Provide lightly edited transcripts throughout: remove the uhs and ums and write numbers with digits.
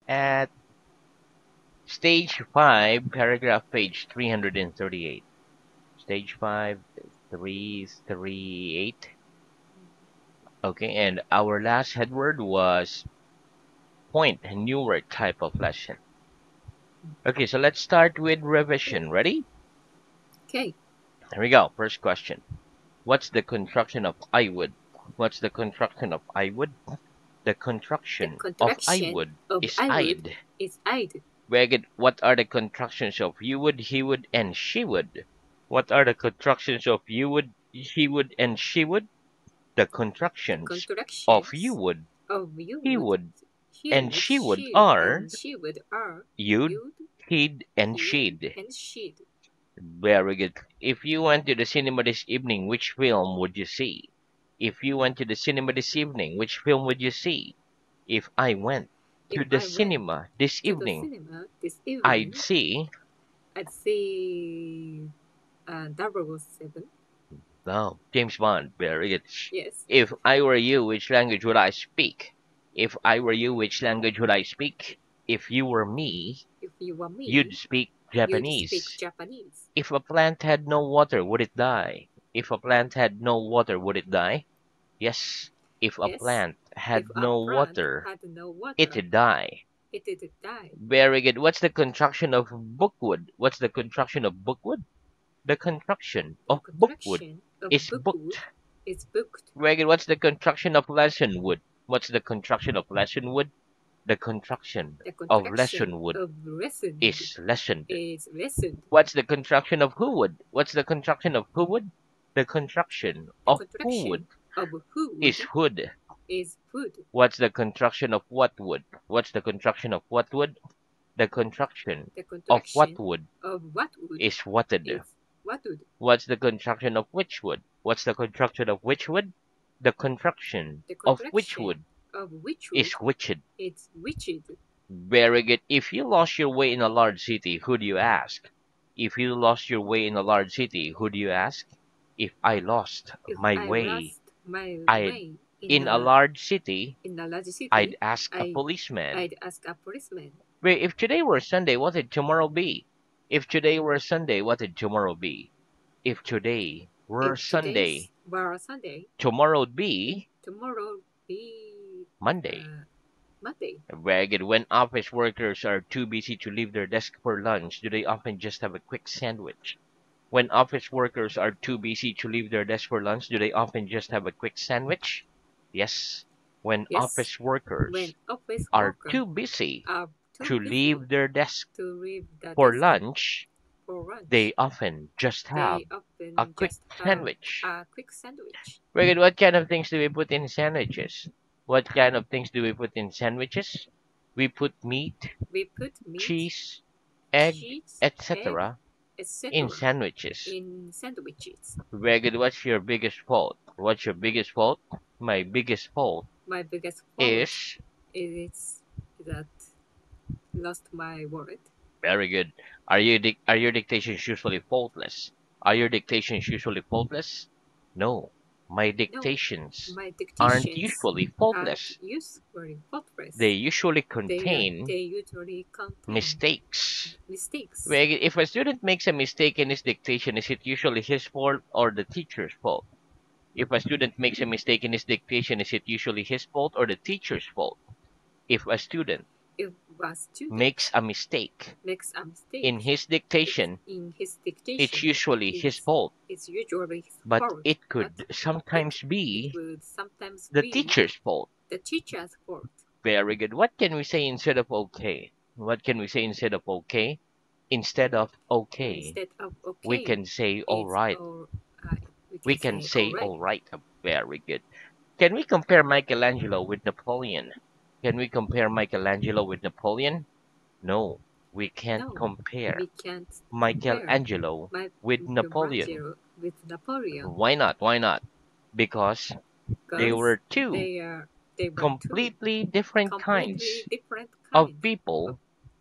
at stage 5, paragraph page 338. Stage 5, 338. Okay, and our last headword was point, a newer type of lesson. Okay, so let's start with revision. Ready? Okay. Here we go. First question. What's the construction of I would? What's the construction of I would? The The construction of I contraction would of is I would I'd. is I'd. What are the contractions of you would, he would, and she would? What are the contractions of you would, he would, and she would? The The contractions of you contractions would, of you he would, would, he and would, she would she are and she would are you'd, you'd, he'd, and he'd, she'd. and she'd. Very good. If you went to the cinema this evening, which film would you see? If you went to the cinema this evening, which film would you see? If I went If to the I went cinema this to the evening, cinema this I'd evening, see. I'd see 007. Oh, James Bond. Very good. Yes. If I were you, which language would I speak? If I were you, which language would I speak? If you were me, If you were you'd me, speak you'd speak Japanese. Japanese. If a plant had no water, would it die? If a plant had no water, would it die? Yes. If a Yes. plant If had a no plant water, had no water, it'd die. it'd die. Very good. What's the construction of bookwood? What's the construction of bookwood? The construction The of bookwood contraction of is bookwood booked. is booked. Very good. What's the construction of lesson wood? What's the construction of lesson wood? The construction The of contraction lesson wood of lessened is lessened. is lessened. What's the construction of who would? What's the construction of who would? The construction The of who would contraction of who is would hood. is food. What's the construction of what would? What's the construction of what would? The construction The of what contraction would of what would is whatted. is what would. What's the construction of which would? What's the construction of which would? The construction The of which contraction would of which is would whiched. is whiched. Very good. If you lost your way in a large city, who do you ask? If you lost your way in a large city, who do you ask? If I lost If my I way, lost my I'd way in a large city, in a large I'd city, ask a I policeman. I'd ask a policeman. Wait, if today were Sunday, what would tomorrow be? If today were Sunday, what would tomorrow be? If today were If today's Sunday, were Sunday, tomorrow'd be tomorrow be Monday. Monday. Very good. When office workers are too busy to leave their desk for lunch, do they often just have a quick sandwich? When office workers are too busy to leave their desk for lunch, do they often just have a quick sandwich? Yes. When Yes, office when workers office are workers too busy are too to busy leave their desk to leave the for desk lunch, for lunch, they often just have they a often quick just have sandwich. a quick sandwich. Very good. What kind of things do we put in sandwiches? What kind of things do we put in sandwiches? We put meat, We put meat, cheese, egg, cheese, egg, etc. in etc. sandwiches. in sandwiches. Very good. What's your biggest fault? What's your biggest fault? My biggest fault My biggest fault is is that lost my wallet. very good. Are your dictations usually faultless? Are your dictations usually faultless? No, my No, dictations my aren't dictations usually aren't faultless. usefully faultless. They usually contain They usually contain mistakes. mistakes. Well, if a student makes a mistake in his dictation, is it usually his fault or the teacher's fault? If a student makes a mistake in his dictation, is it usually his fault or the teacher's fault? If a student If a student makes a mistake makes a mistake in his dictation, in his it's dictation, usually his fault, it's usually his but fault, it but could sometimes it be would sometimes the be teacher's fault. the teacher's fault. Very good. What can we say instead of okay? What can we say instead of okay? Instead of okay, Instead of we okay, can say all it's right. all we We can can say all say right. all right. Very good. Can we compare Michelangelo with Napoleon? Can we compare Michelangelo with Napoleon? No, we can't No, compare we can't compare Michelangelo my with Napoleon. Michelangelo with Napoleon Why not? Why not? Because they because were two they were two completely different completely kinds different of kinds of people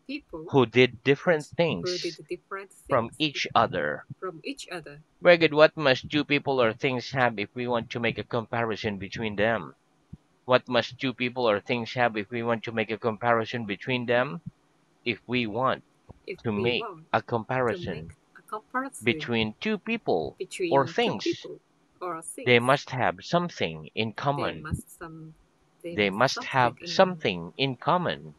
people who did different who did things different from things each other. from each other. Very good. What must two people or things have if we want to make a comparison between them? What must two people or things have if we want to make a comparison between them? If we want If to we make want a to make comparison a comparison between two people or between two things, people or they things, must have something in they common. must some they They must must have something in common.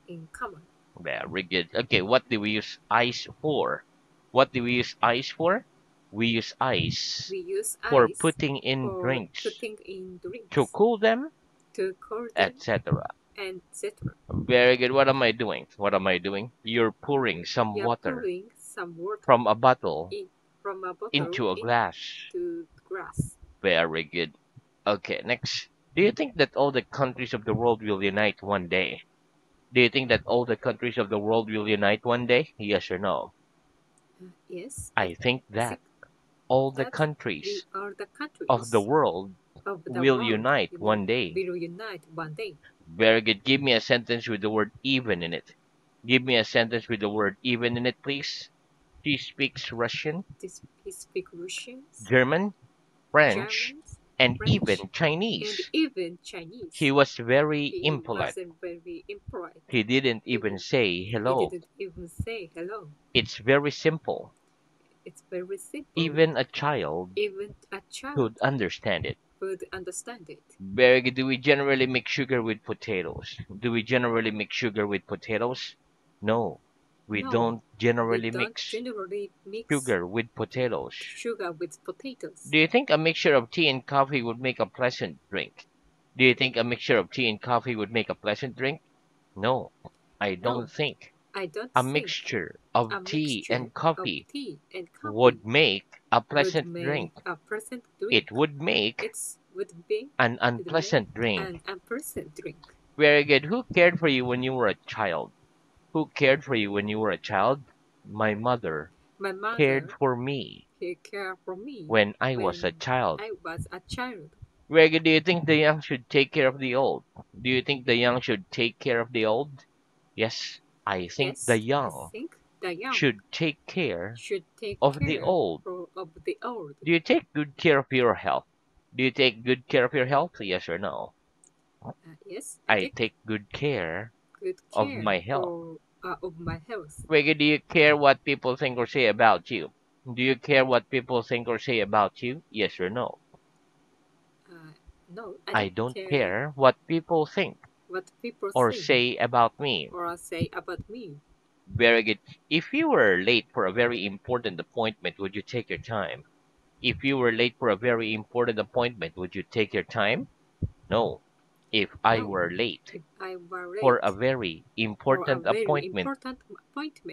in common. Very good. Okay, what do we use ice for? What do we use ice for? We use ice We use for ice putting in for drinks, putting in to drinks cool them, to cool them, etc. and etc. Very good. What am I doing? What am I doing? You're pouring some You are water pouring some water from a bottle in, from a bottle into a glass. into glass. Very good. Okay, next. Do you think that all the countries of the world will unite one day? Do you think that all the countries of the world will unite one day? Yes or no? Yes, I think I that think all the that we countries are the of the countries world of the will world unite one day. will unite one day. Very good. Give me a sentence with the word even in it. Give me a sentence with the word even in it, please. She speaks Russian, He speak Russians, German, French, Germans, and French, even and Chinese. even Chinese. He was very He impolite. wasn't very impolite. He didn't even say He hello. didn't even say hello. It's very simple. It's very simple. Even a child Even a child could understand it. would understand it. Very good. Do we generally mix sugar with potatoes? Do we generally mix sugar with potatoes? No, we No, don't we generally don't mix generally mix sugar with potatoes. sugar with potatoes. Do you think a mixture of tea and coffee would make a pleasant drink? Do you think a mixture of tea and coffee would make a pleasant drink? No, I No, don't think I don't a think mixture of a tea mixture and of coffee tea and coffee would make a would pleasant make drink. a pleasant drink. It would make an Would make unpleasant drink. an unpleasant drink. Very good. Who cared for you when you were a child? Who cared for you when you were a child? My mother My cared mother for me cared for me when I was a when child. I was a child. Very good. Do you think the young should take care of the old? Do you think the young should take care of the old? Yes, I think the Yes, I young think the young should take care should take of the care old. of the old. Do you take good care of your health? Do you take good care of your health? Yes or no? Yes, I I take take good care good of care my health. of my health. Reggie, do you care what people think or say about you? Do you care what people think or say about you? Yes or no? Uh, no, I I don't don't care care what people think what people or think say about me. or say about me. Very good. If you were late for a very important appointment, would you take your time? If you were late for a very important appointment, would you take your time? No. If I No, were late if I were for a late very for a important very appointment, important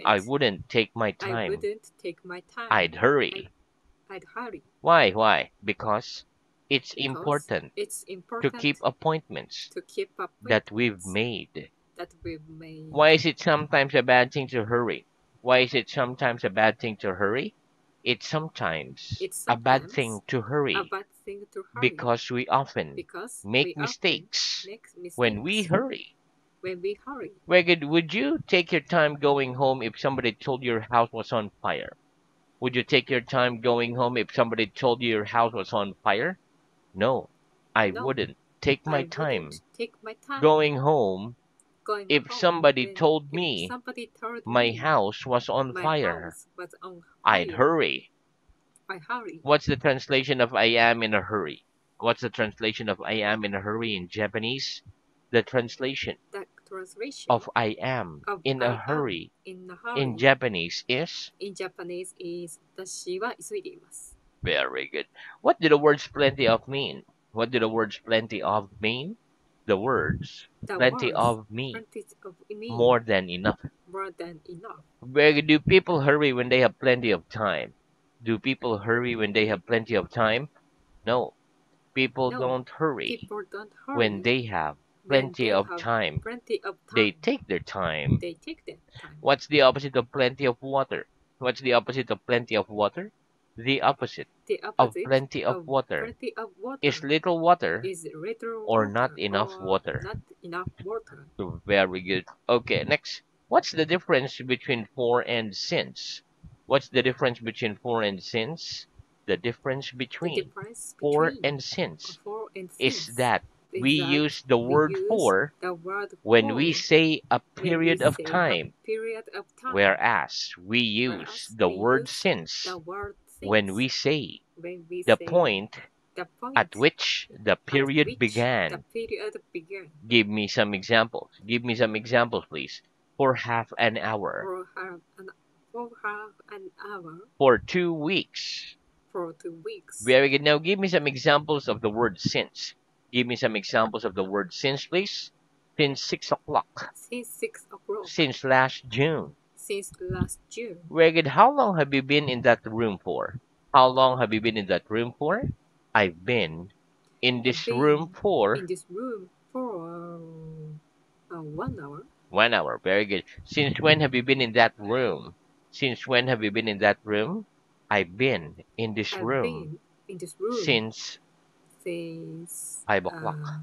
I appointment, wouldn't take my I time. wouldn't take my time. I'd I'd, hurry. I'd hurry Why? Why? Because it's because important it's to keep important appointments to keep that we've appointments made. that we've made. Why is it sometimes a bad thing to hurry? Why is it sometimes a bad thing to hurry? It's sometimes It's a bad sometimes thing to a hurry bad thing to hurry because we often because we make often mistakes make when we mistakes hurry. when we hurry. Weged, would you take your time going home if somebody told your house was on fire? Would you take your time going home if somebody told you your house was on fire? No, I No, wouldn't take my I wouldn't time take my time going home going if home somebody when told if me somebody told my me house was on my fire. house was on I'd fire. hurry. I hurry. What's the translation of I am in a hurry? What's the translation of I am in a hurry in Japanese? The translation The translation of I am of in a I am hurry in a in hurry Japanese is in Japanese is 私は急いでいます。 very good. What do the words plenty of mean? What do the words plenty of mean? The words The plenty words of me, plenty of me more than enough. more than enough. Where do people hurry when they have plenty of time? Do people hurry when they have plenty of time? No, people No, don't hurry people don't when hurry they have when plenty they of have time. plenty of They time. take their time. They take their time. What's the opposite of plenty of water? What's the opposite of plenty of water? The opposite The of opposite plenty of of water plenty of is water little water is little or not water enough or water. not enough water. Very good. Okay, next. What's the difference between for and since? What's the difference between for and since? The difference The between difference for between and since for and is since that we use the we word use for the word when we for say a when we period of say a time, period of time, whereas we use whereas the we word use since the word when since we say when we the say point the at point which the at period which the began. period began. Give me some examples. Give me some examples, please. For half an hour. For half an hour, For 2 weeks. for 2 weeks. Very good. Now give me some examples of the word since. Give me some examples of the word since, please. Since 6 o'clock. Since 6 o'clock. Since last June. Since last June. Very good. How long have you been in that room for? How long have you been in that room for? I've been in I've this room been for in this room for 1 hour. 1 hour. Very good. Since when have you been in that room? Since when have you been in that room? I've been in this I've room been in this room since since 5 o'clock.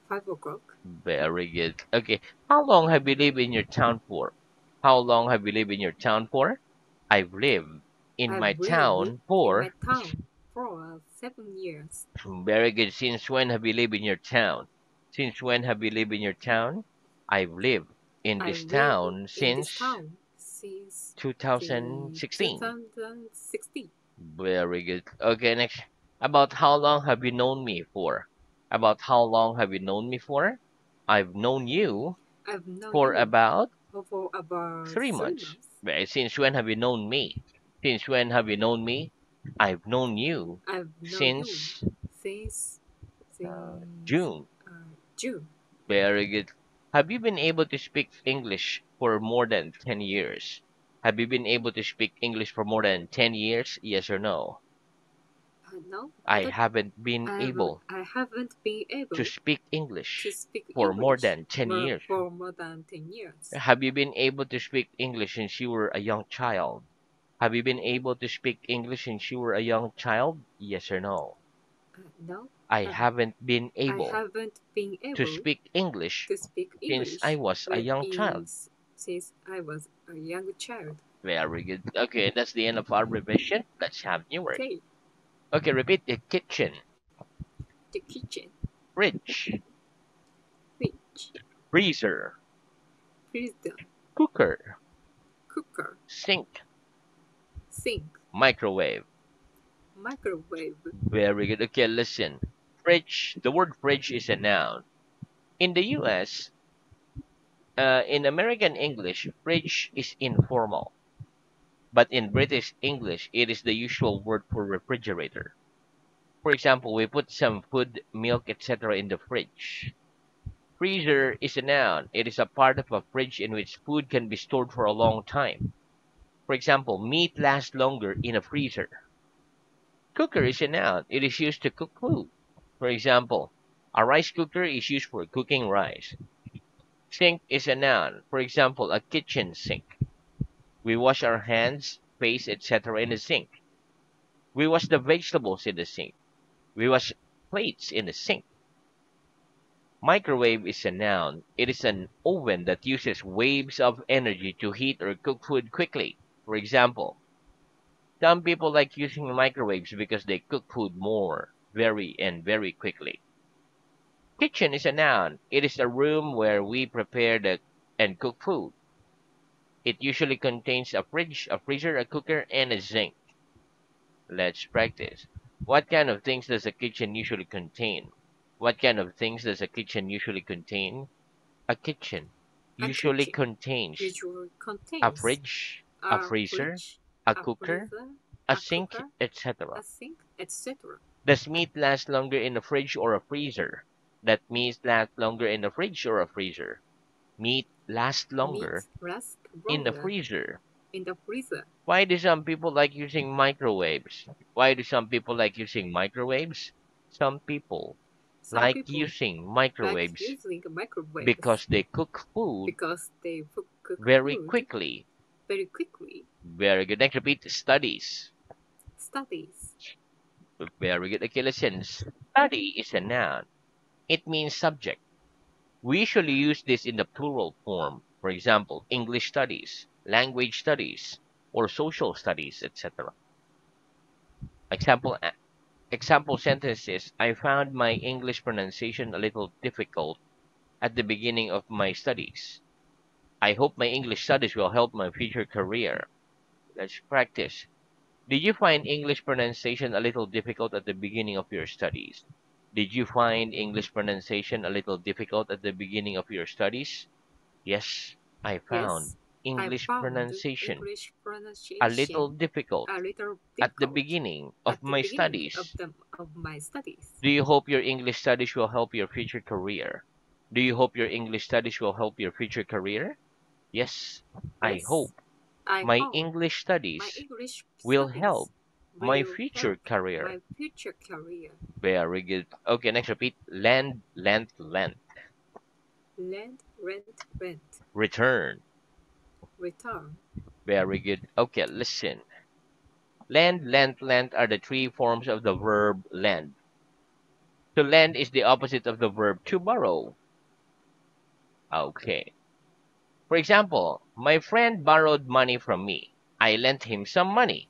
5 o'clock. Very good. Okay. How long have you lived in your town for? How long have you lived in your town for? I've lived in my I've lived town in for. my town for 7 years. Very good. Since when have you lived in your town? Since when have you lived in your town? I've lived in I've this lived town in this since town since 2016. 2016. Very good. Okay, next. About how long have you known me for? About how long have you known me for? I've known you I've known for you about for about 3 months. 3 months. Right, since when have you known me? Since when have you known me? I've known you I've known you since since since June. June. Very good. Have you been able to speak English for more than 10 years? Have you been able to speak English for more than 10 years? Yes or no? No, I I don't. haven't been able I haven't been to able speak to English speak for more English than 10 years. for more than 10 years. Have you been able to speak English since you were a young child? Have you been able to speak English since you were a young child? Yes or no? No, I uh, haven't been I able haven't been to able speak English to speak since I English was a young child. since I was a young child. Very good. Okay, that's the end of our revision. Let's have new word. Okay, Okay, repeat the kitchen, the kitchen, fridge, fridge, freezer, freezer, cooker, cooker, sink, sink, microwave. microwave, Very good. Okay, listen. Fridge. The word fridge is a noun. In the U.S., in American English, fridge is informal. But in British English, it is the usual word for refrigerator. For example, we put some food, milk, etc. in the fridge. Freezer is a noun. It is a part of a fridge in which food can be stored for a long time. For example, meat lasts longer in a freezer. Cooker is a noun. It is used to cook food. For example, a rice cooker is used for cooking rice. Sink is a noun. For example, a kitchen sink. We wash our hands, face, etc. in the sink. We wash the vegetables in the sink. We wash plates in the sink. Microwave is a noun. It is an oven that uses waves of energy to heat or cook food quickly. For example, some people like using microwaves because they cook food more, very quickly. Kitchen is a noun. It is a room where we prepare and cook food. It usually contains a fridge, a freezer, a cooker, and a sink. Let's practice. What kind of things does a kitchen usually contain? What kind of things does a kitchen usually contain? A kitchen a usually kitchen contains usually a contains fridge, a a freezer, fridge, a a cooker, freezer, a a sink, cooker, etc. a sink, etc. Does meat last longer in a fridge or a freezer? That meat lasts longer in a fridge or a freezer. Meat lasts longer Meat lasts in the longer freezer. in the freezer. Why do some people like using microwaves? Why do some people like using microwaves? Some people Some like people using like microwaves using microwaves because they cook food because they cook very food quickly. very quickly. Very good. Next, repeat studies. Studies. Very good. Okay, listen. Study is a noun. It means subject. We usually use this in the plural form. For example, English studies, language studies, or social studies, etc. Example Example sentences: I found my English pronunciation a little difficult at the beginning of my studies. I hope my English studies will help my future career. Let's practice. Did you find English pronunciation a little difficult at the beginning of your studies? Did you find English pronunciation a little difficult at the beginning of your studies? Yes, I found Yes, I English found pronunciation English a little pronunciation difficult a little at the difficult beginning of at the my beginning studies. of my studies. Do you hope your English studies will help your future career? Do you hope your English studies will help your future career? Yes, I Yes, hope I my hope English my studies English will studies help my will future help career. my future career. Very good. Okay, next repeat. Lend, lent, lent. Lend, rent, rent, Return. return. Very good. Okay, listen. Lend, lent, lent are the three forms of the verb lend. To lend is the opposite of the verb to borrow. Okay. For example, my friend borrowed money from me. I lent him some money.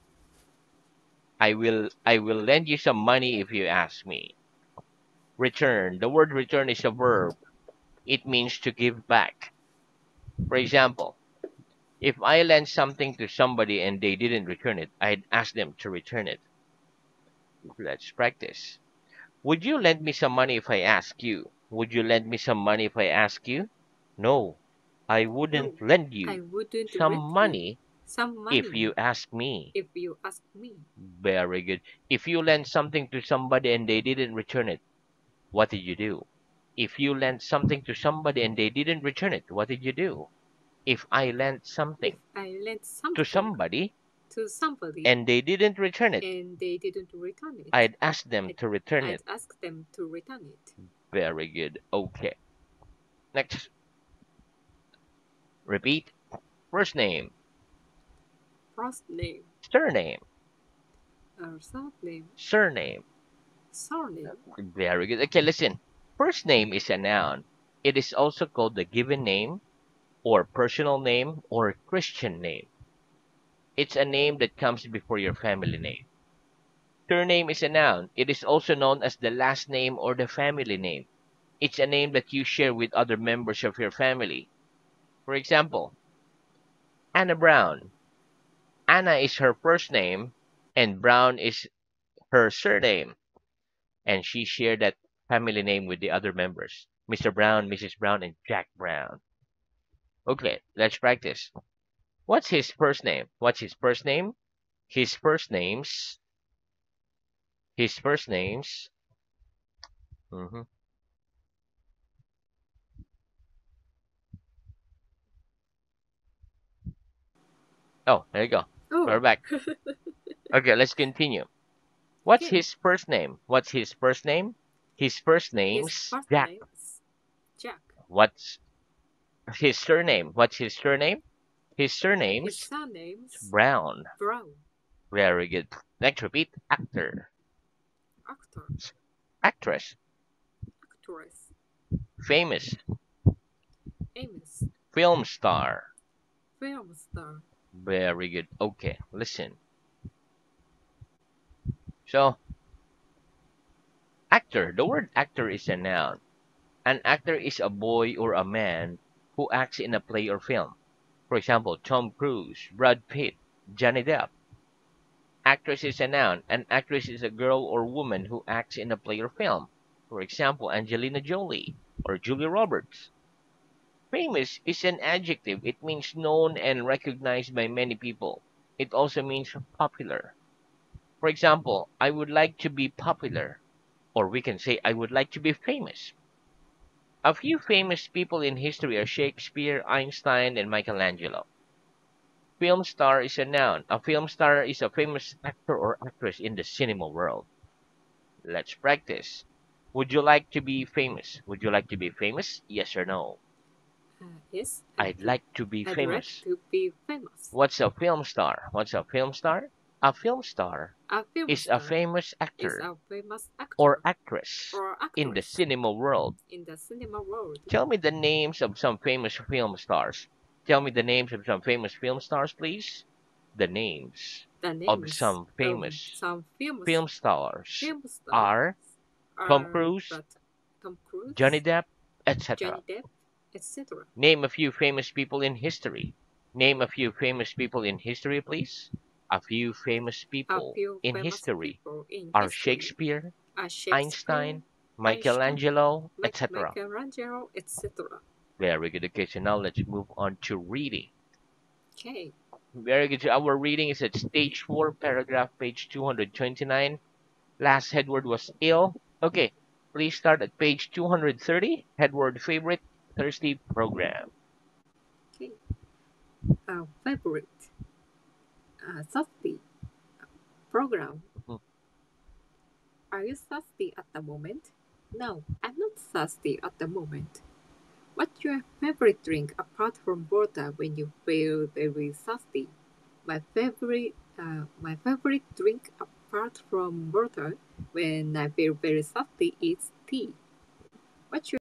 I will lend you some money if you ask me. Return. The word return is a verb. It means to give back. For example, if I lent something to somebody and they didn't return it, I'd ask them to return it. Let's practice. Would you lend me some money if I ask you? Would you lend me some money if I ask you? No, I No, wouldn't lend I you wouldn't some rent you money some if money you ask me. if you ask me. Very good. If you lend something to somebody and they didn't return it, what did you do? If you lent something to somebody and they didn't return it, what did you do? If I lent If something I lent to something somebody to somebody and they didn't return it, and they didn't return it, I'd ask them I'd, to return I'd it. ask them to return it. Very good. Okay. Next, repeat. First name, First name, surname, surname, surname. surname. Very good. Okay, listen. First name is a noun. It is also called the given name or personal name or Christian name. It's a name that comes before your family name. Surname is a noun. It is also known as the last name or the family name. It's a name that you share with other members of your family. For example, Anna Brown. Anna is her first name and Brown is her surname, and she shared that family name with the other members, Mr. Brown, Mrs. Brown, and Jack Brown. Okay, let's practice. What's his first name? What's his first name? His first names. His first names. hmm Oh, there you go. We're Oh, back. Okay, let's continue. What's okay. his first name? What's his first name? His first His name's first Jack. name is Jack. What's his surname? What's his surname? His His surname's surname is Brown. Brown. Very good. Next, repeat. Actor. Actor, Actress. actress, Famous. famous, Film star. film star. Very good. Okay, listen. So, actor. The word actor is a noun. An actor is a boy or a man who acts in a play or film. For example, Tom Cruise, Brad Pitt, Johnny Depp. Actress is a noun. An actress is a girl or woman who acts in a play or film. For example, Angelina Jolie or Julia Roberts. Famous is an adjective. It means known and recognized by many people. It also means popular. For example, I would like to be popular. Or we can say, I would like to be famous. A few famous people in history are Shakespeare, Einstein, and Michelangelo. Film star is a noun. A film star is a famous actor or actress in the cinema world. Let's practice. Would you like to be famous? Would you like to be famous? Yes or no? Yes, I'd like to be I'd like famous. to be famous. What's a film star? What's a film star? A film star A film is a star famous is actor a famous or actor actress or in the actress cinema world. in the cinema world. Tell me the names of some famous film stars. Tell me the names of some famous film stars, please. The names. The of names some of famous some famous film stars film stars are Tom are Cruise, Brad, Tom Cruise, Johnny Depp, etc. Johnny Depp, etc. Name a few famous people in history. Name a few famous people in history, please. A few famous A people few in famous history people in are history Shakespeare, are Shakespeare, Einstein, Einstein, Michelangelo, etc. Michelangelo, etc. Very good. Okay, so now let's move on to reading. Okay. Very good. So our reading is at stage 4, paragraph page 229. Last headword was ill. Okay, please start at page 230. Headword favorite, Thursday program. Okay. Favorite. Thirsty. Program. Mhm. Are you thirsty at the moment? No, I'm not thirsty at the moment. What's your favorite drink apart from water when you feel very thirsty? My favorite drink apart from water when I feel very thirsty is tea. What's